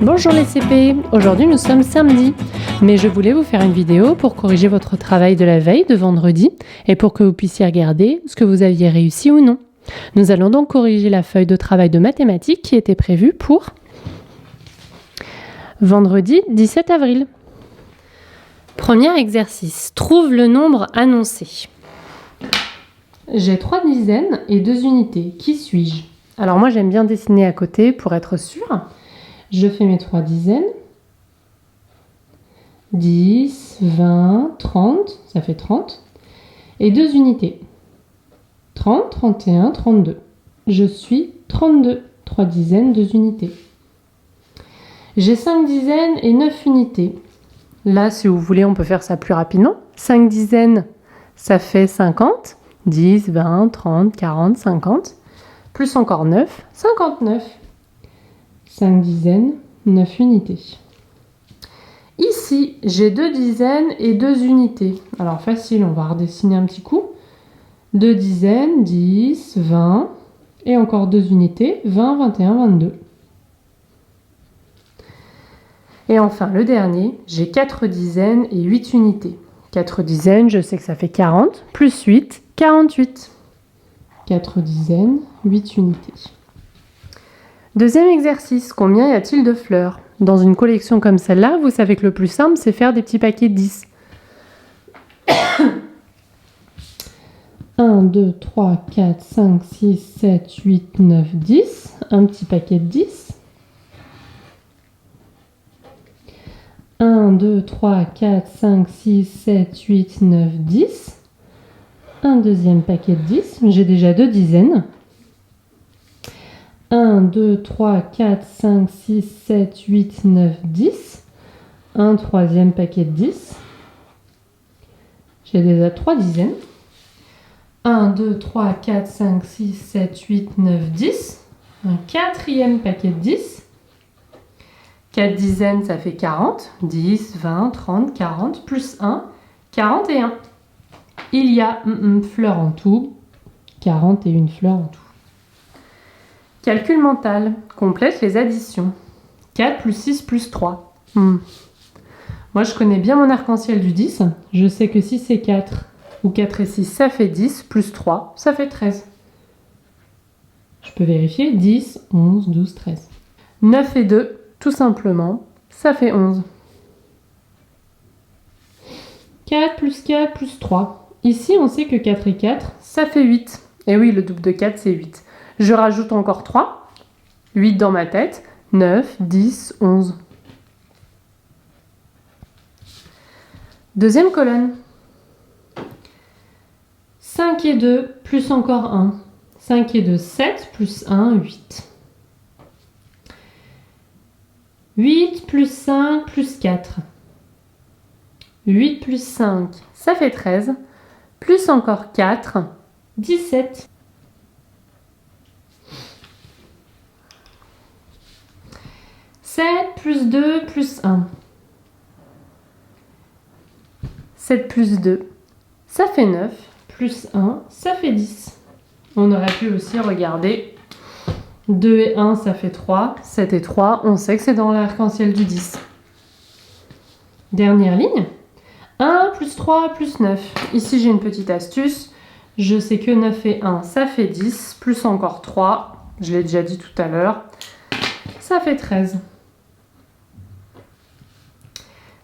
Bonjour les CP, aujourd'hui nous sommes samedi, mais je voulais vous faire une vidéo pour corriger votre travail de la veille de vendredi et pour que vous puissiez regarder ce que vous aviez réussi ou non. Nous allons donc corriger la feuille de travail de mathématiques qui était prévue pour vendredi 17 avril. Premier exercice, trouve le nombre annoncé. J'ai 3 dizaines et 2 unités, qui suis-je? Alors moi j'aime bien dessiner à côté pour être sûre. Je fais mes 3 dizaines. 10, 20, 30, ça fait 30. Et 2 unités. 30, 31, 32. Je suis 32. 3 dizaines, 2 unités. J'ai 5 dizaines et 9 unités. Là, si vous voulez, on peut faire ça plus rapidement. 5 dizaines, ça fait 50. 10, 20, 30, 40, 50. Plus encore 9, 59. 5 dizaines, 9 unités. Ici, j'ai 2 dizaines et 2 unités. Alors facile, on va redessiner un petit coup. 2 dizaines, 10, 20. Et encore 2 unités, 20, 21, 22. Et enfin, le dernier, j'ai 4 dizaines et 8 unités. 4 dizaines, je sais que ça fait 40. Plus 8, 48. 4 dizaines, 8 unités. Deuxième exercice, combien y a-t-il de fleurs? Dans une collection comme celle-là, vous savez que le plus simple, c'est faire des petits paquets de 10. 1, 2, 3, 4, 5, 6, 7, 8, 9, 10. Un petit paquet de 10. 1, 2, 3, 4, 5, 6, 7, 8, 9, 10. Un deuxième paquet de 10. J'ai déjà 2 dizaines. 1, 2, 3, 4, 5, 6, 7, 8, 9, 10. Un troisième paquet de 10. J'ai déjà 3 dizaines. 1, 2, 3, 4, 5, 6, 7, 8, 9, 10. Un quatrième paquet de 10. 4 dizaines, ça fait 40. 10, 20, 30, 40, plus 1, 41. Il y a fleurs en tout. 41 fleurs en tout. Calcul mental. Complète les additions. 4 plus 6 plus 3. Moi, je connais bien mon arc-en-ciel du 10. Je sais que 6 et 4, ou 4 et 6, ça fait 10, plus 3, ça fait 13. Je peux vérifier. 10, 11, 12, 13. 9 et 2, tout simplement, ça fait 11. 4 plus 3. Ici, on sait que 4 et 4, ça fait 8. Et oui, le double de 4, c'est 8. Je rajoute encore 3. 8 dans ma tête. 9, 10, 11. Deuxième colonne. 5 et 2, plus encore 1. 5 et 2, 7, plus 1, 8. 8 plus 5 plus 4. 8 plus 5, ça fait 13. Plus encore 4, 17. 7 plus 2 plus 1. 7 plus 2, ça fait 9. Plus 1, ça fait 10. On aurait pu aussi regarder 2 et 1, ça fait 3. 7 et 3, on sait que c'est dans l'arc-en-ciel du 10. Dernière ligne. 1 plus 3 plus 9. Ici, j'ai une petite astuce. Je sais que 9 et 1, ça fait 10. Plus encore 3. Je l'ai déjà dit tout à l'heure. Ça fait 13.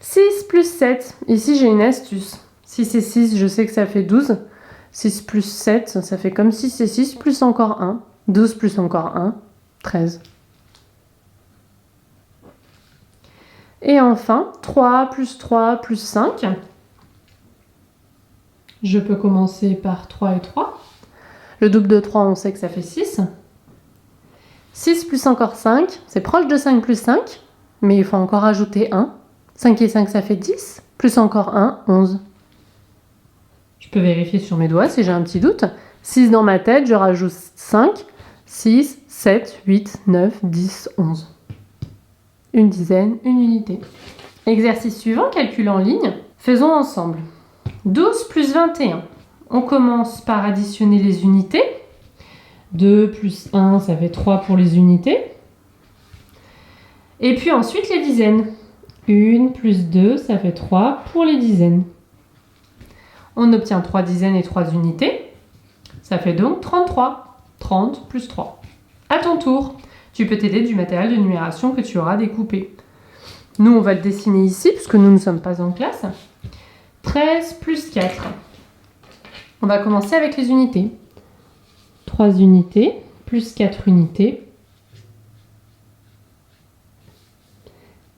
6 plus 7. Ici, j'ai une astuce. 6 et 6, je sais que ça fait 12. 6 plus 7, ça fait comme 6 et 6, plus encore 1. 12 plus encore 1, 13. Et enfin, 3 plus 5. Je peux commencer par 3 et 3. Le double de 3, on sait que ça fait 6. 6 plus encore 5, c'est proche de 5 plus 5, mais il faut encore ajouter 1. 5 et 5, ça fait 10. Plus encore 1, 11. Je peux vérifier sur mes doigts si j'ai un petit doute. 6 dans ma tête, je rajoute 5. 6, 7, 8, 9, 10, 11. Une dizaine, une unité. Exercice suivant, calcul en ligne. Faisons ensemble. 12 plus 21. On commence par additionner les unités. 2 plus 1, ça fait 3 pour les unités. Et puis ensuite les dizaines. 1 plus 2, ça fait 3 pour les dizaines. On obtient 3 dizaines et 3 unités. Ça fait donc 33. 30 plus 3. À ton tour, tu peux t'aider du matériel de numération que tu auras découpé. Nous, on va le dessiner ici, puisque nous ne sommes pas en classe. 13 plus 4. On va commencer avec les unités. 3 unités plus 4 unités.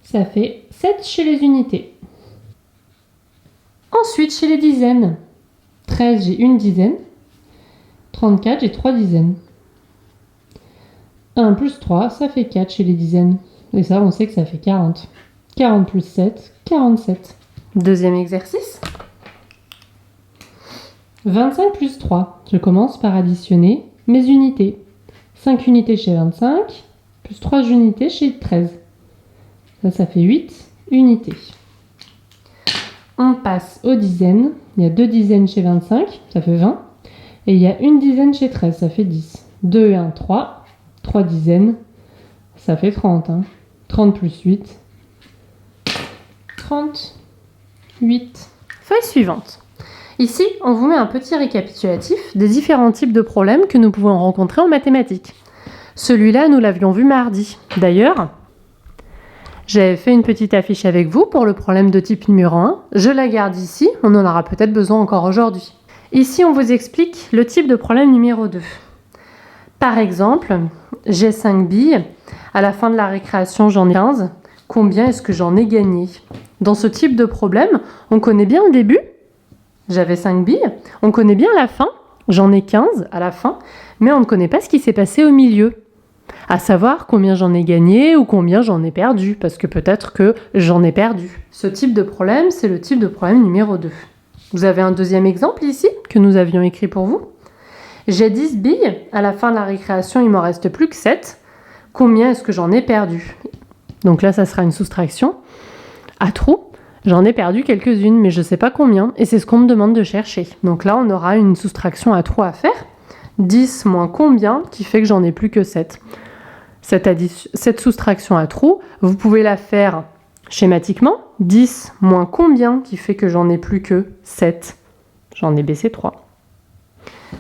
Ça fait 7 chez les unités. Ensuite, chez les dizaines. 13, j'ai une dizaine. 34, j'ai 3 dizaines. 1 plus 3, ça fait 4 chez les dizaines. Et ça, on sait que ça fait 40. 40 plus 7, 47. Deuxième exercice. 25 plus 3. Je commence par additionner mes unités. 5 unités chez 25, plus 3 unités chez 13. Ça fait 8 unités. On passe aux dizaines. Il y a 2 dizaines chez 25, ça fait 20. Et il y a une dizaine chez 13, ça fait 10. 2 et 1, 3. 3 dizaines, ça fait 30. 30 plus 8. 38. Feuille suivante. Ici, on vous met un petit récapitulatif des différents types de problèmes que nous pouvons rencontrer en mathématiques. Celui-là, nous l'avions vu mardi. D'ailleurs, j'avais fait une petite affiche avec vous pour le problème de type numéro 1. Je la garde ici, on en aura peut-être besoin encore aujourd'hui. Ici, on vous explique le type de problème numéro 2. Par exemple, j'ai 5 billes. À la fin de la récréation, j'en ai 15. Combien est-ce que j'en ai gagné? Dans ce type de problème, on connaît bien le début. J'avais 5 billes. On connaît bien la fin. J'en ai 15 à la fin. Mais on ne connaît pas ce qui s'est passé au milieu. À savoir combien j'en ai gagné ou combien j'en ai perdu. Parce que peut-être que j'en ai perdu. Ce type de problème, c'est le type de problème numéro 2. Vous avez un deuxième exemple ici que nous avions écrit pour vous. J'ai 10 billes. À la fin de la récréation, il m'en reste plus que 7. Combien est-ce que j'en ai perdu? Donc là, ça sera une soustraction. À trous, j'en ai perdu quelques-unes, mais je ne sais pas combien. Et c'est ce qu'on me demande de chercher. Donc là, on aura une soustraction à trous à faire. 10 moins combien qui fait que j'en ai plus que 7. Cette soustraction à trous, vous pouvez la faire schématiquement. 10 moins combien qui fait que j'en ai plus que 7. J'en ai baissé 3.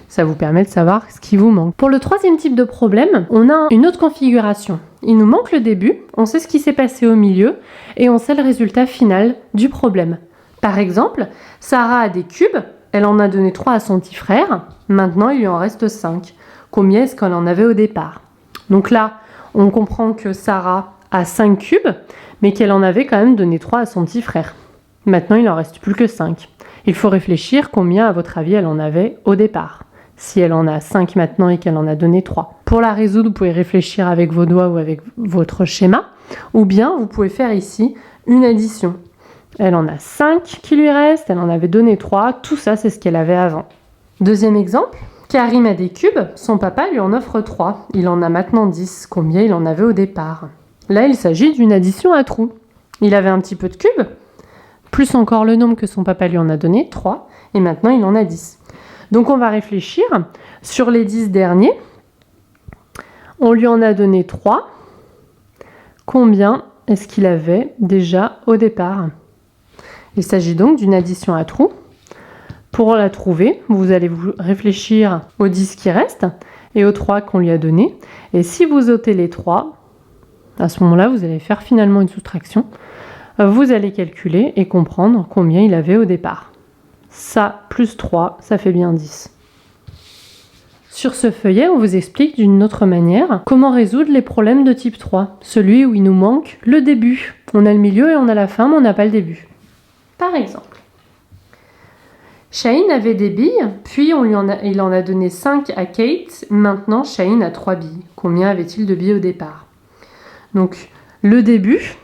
Ça vous permet de savoir ce qui vous manque. Pour le troisième type de problème, on a une autre configuration. Il nous manque le début, on sait ce qui s'est passé au milieu et on sait le résultat final du problème. Par exemple, Sarah a des cubes, elle en a donné 3 à son petit frère, maintenant il lui en reste 5. Combien est-ce qu'elle en avait au départ? Donc là, on comprend que Sarah a 5 cubes, mais qu'elle en avait quand même donné 3 à son petit frère. Maintenant, il en reste plus que 5. Il faut réfléchir combien, à votre avis, elle en avait au départ. Si elle en a 5 maintenant et qu'elle en a donné 3. Pour la résoudre, vous pouvez réfléchir avec vos doigts ou avec votre schéma. Ou bien, vous pouvez faire ici une addition. Elle en a 5 qui lui restent, elle en avait donné 3. Tout ça, c'est ce qu'elle avait avant. Deuxième exemple. Karim a des cubes, son papa lui en offre 3. Il en a maintenant 10. Combien il en avait au départ? Là, il s'agit d'une addition à trous. Il avait un petit peu de cubes, plus encore le nombre que son papa lui en a donné, 3, et maintenant il en a 10. Donc on va réfléchir, sur les 10 derniers, on lui en a donné 3, combien est-ce qu'il avait déjà au départ? Il s'agit donc d'une addition à trous. Pour la trouver, vous allez vous réfléchir aux 10 qui restent et aux 3 qu'on lui a donnés. Et si vous ôtez les 3, à ce moment-là, vous allez faire finalement une soustraction. Vous allez calculer et comprendre combien il avait au départ. Ça, plus 3, ça fait bien 10. Sur ce feuillet, on vous explique d'une autre manière comment résoudre les problèmes de type 3. Celui où il nous manque le début. On a le milieu et on a la fin, mais on n'a pas le début. Par exemple, Shaheen avait des billes, puis il en a donné 5 à Kate. Maintenant, Shaheen a 3 billes. Combien avait-il de billes au départ? Donc, le début,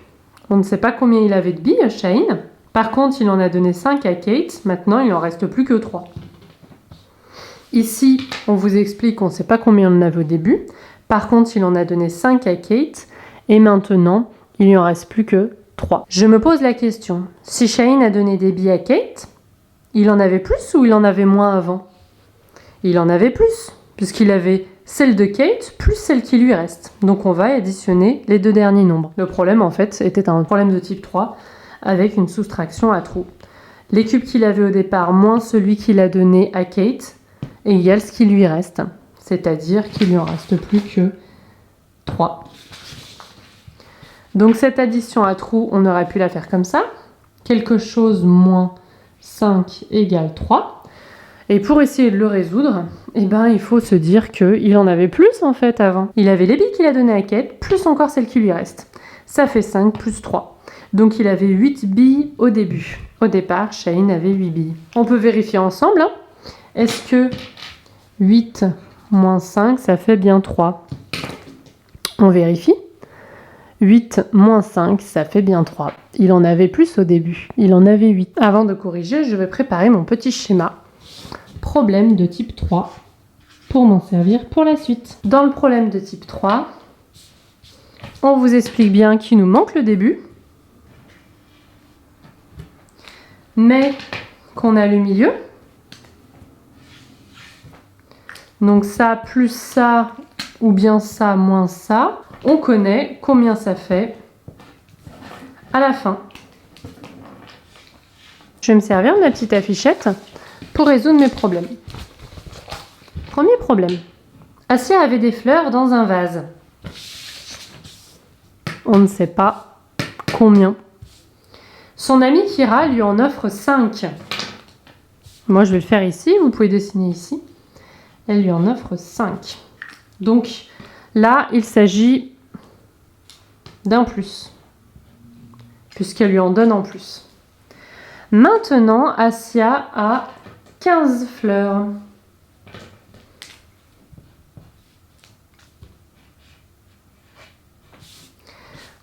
on ne sait pas combien il avait de billes, Shaheen. Par contre, il en a donné 5 à Kate. Maintenant, il n'en reste plus que 3. Ici, on vous explique qu'on ne sait pas combien on en avait au début. Par contre, il en a donné 5 à Kate. Et maintenant, il n'y en reste plus que 3. Je me pose la question. Si Shaheen a donné des billes à Kate, il en avait plus ou il en avait moins avant? Il en avait plus, puisqu'il avait celle de Kate plus celle qui lui reste. Donc on va additionner les deux derniers nombres. Le problème en fait était un problème de type 3 avec une soustraction à trous. Les cubes qu'il avait au départ moins celui qu'il a donné à Kate égale ce qui lui reste. C'est-à-dire qu'il lui en reste plus que 3. Donc cette addition à trous, on aurait pu la faire comme ça. Quelque chose moins 5 égale 3. Et pour essayer de le résoudre, eh ben, il faut se dire qu'il en avait plus en fait avant. Il avait les billes qu'il a données à Kate, plus encore celles qui lui restent. Ça fait 5 plus 3. Donc il avait 8 billes au début. Au départ, Shane avait 8 billes. On peut vérifier ensemble. Hein. Est-ce que 8 moins 5, ça fait bien 3? On vérifie. 8 moins 5, ça fait bien 3. Il en avait plus au début. Il en avait 8. Avant de corriger, je vais préparer mon petit schéma. Problème de type 3 pour m'en servir pour la suite. Dans le problème de type 3, on vous explique bien qu'il nous manque le début, mais qu'on a le milieu. Donc ça plus ça, ou bien ça moins ça, on connaît combien ça fait à la fin. Je vais me servir de ma petite affichette pour résoudre mes problèmes. Premier problème. Assia avait des fleurs dans un vase. On ne sait pas combien. Son amie Kira lui en offre 5. Moi, je vais le faire ici. Vous pouvez dessiner ici. Elle lui en offre 5. Donc, là, il s'agit d'un plus, puisqu'elle lui en donne en plus. Maintenant, Assia a 15 fleurs.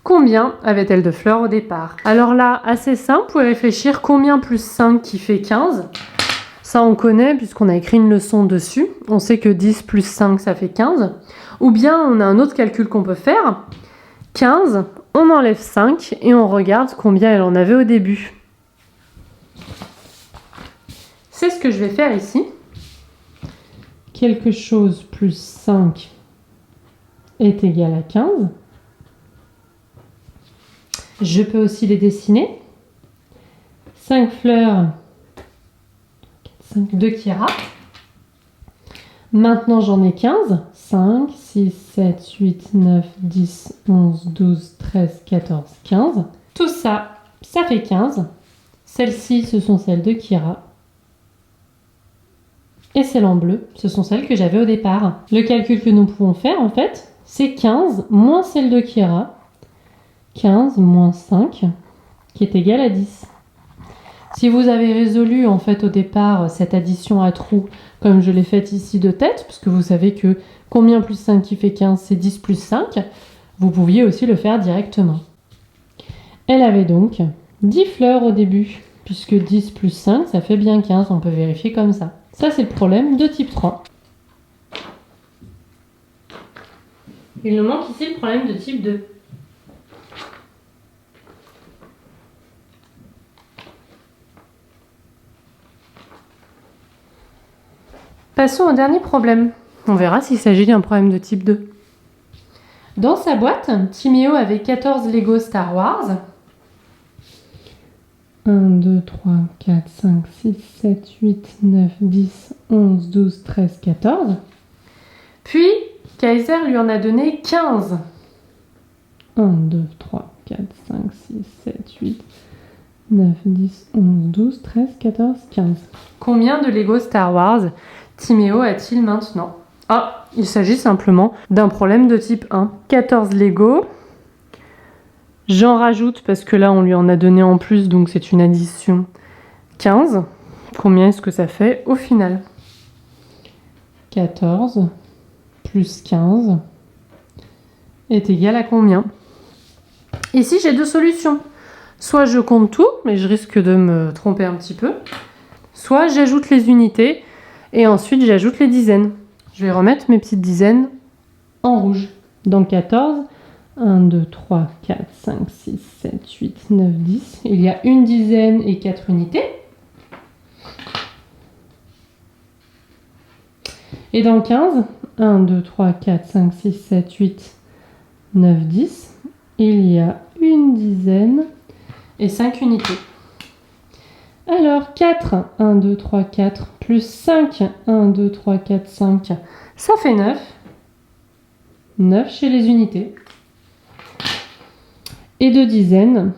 Combien avait-elle de fleurs au départ? Alors là, assez simple, vous pouvez réfléchir combien plus 5 qui fait 15. Ça, on connaît puisqu'on a écrit une leçon dessus. On sait que 10 plus 5, ça fait 15. Ou bien, on a un autre calcul qu'on peut faire. 15, on enlève 5 et on regarde combien elle en avait au début. C'est ce que je vais faire ici. Quelque chose plus 5 est égal à 15. Je peux aussi les dessiner. 5 fleurs de Kira. Maintenant, j'en ai 15. 5, 6, 7, 8, 9, 10, 11, 12, 13, 14, 15. Tout ça, ça fait 15. Celles-ci, ce sont celles de Kira. Et celles en bleu, ce sont celles que j'avais au départ. Le calcul que nous pouvons faire, en fait, c'est 15 moins celle de Kira. 15 moins 5, qui est égal à 10. Si vous avez résolu, en fait, au départ, cette addition à trous, comme je l'ai faite ici de tête, puisque vous savez que combien plus 5 qui fait 15, c'est 10 plus 5, vous pouviez aussi le faire directement. Elle avait donc 10 fleurs au début, puisque 10 plus 5, ça fait bien 15, on peut vérifier comme ça. Ça, c'est le problème de type 3. Il nous manque ici le problème de type 2. Passons au dernier problème. On verra s'il s'agit d'un problème de type 2. Dans sa boîte, Timéo avait 14 Lego Star Wars. 1, 2, 3, 4, 5, 6, 7, 8, 9, 10, 11, 12, 13, 14. Puis, Kaiser lui en a donné 15. 1, 2, 3, 4, 5, 6, 7, 8, 9, 10, 11, 12, 13, 14, 15. Combien de Lego Star Wars Timéo a-t-il maintenant? Ah, il s'agit simplement d'un problème de type 1. 14 Lego. J'en rajoute parce que là, on lui en a donné en plus, donc c'est une addition 15. Combien est-ce que ça fait au final? 14 plus 15 est égal à combien? Ici, j'ai deux solutions. Soit je compte tout, mais je risque de me tromper un petit peu. Soit j'ajoute les unités et ensuite j'ajoute les dizaines. Je vais remettre mes petites dizaines en rouge. Dans 14, 1, 2, 3, 4, 5, 6, 7, 8, 9, 10. Il y a une dizaine et 4 unités. Et dans 15, 1, 2, 3, 4, 5, 6, 7, 8, 9, 10, il y a une dizaine et 5 unités. Alors 4, 1, 2, 3, 4, plus 5, 1, 2, 3, 4, 5, ça fait 9. 9 chez les unités. Et 2 dizaines,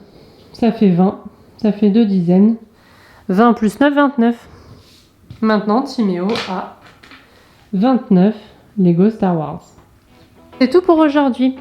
ça fait 20. Ça fait 2 dizaines. 20 plus 9, 29. Maintenant, Timéo a 29 Lego Star Wars. C'est tout pour aujourd'hui.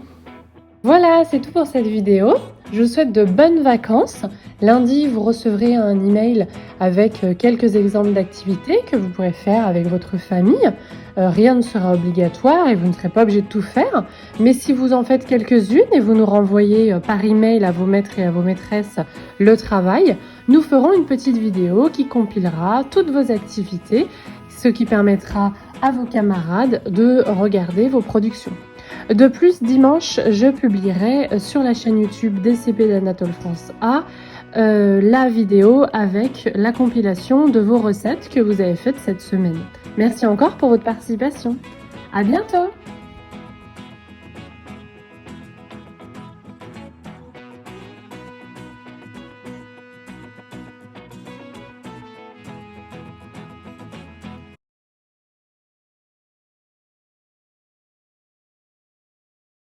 Voilà, c'est tout pour cette vidéo. Je vous souhaite de bonnes vacances. Lundi, vous recevrez un email avec quelques exemples d'activités que vous pourrez faire avec votre famille. Rien ne sera obligatoire et vous ne serez pas obligé de tout faire. Mais si vous en faites quelques-unes et vous nous renvoyez par email à vos maîtres et à vos maîtresses le travail, nous ferons une petite vidéo qui compilera toutes vos activités, ce qui permettra à vos camarades de regarder vos productions. De plus, dimanche, je publierai sur la chaîne YouTube DCP d'Anatole France A la vidéo avec la compilation de vos recettes que vous avez faites cette semaine. Merci encore pour votre participation. À bientôt!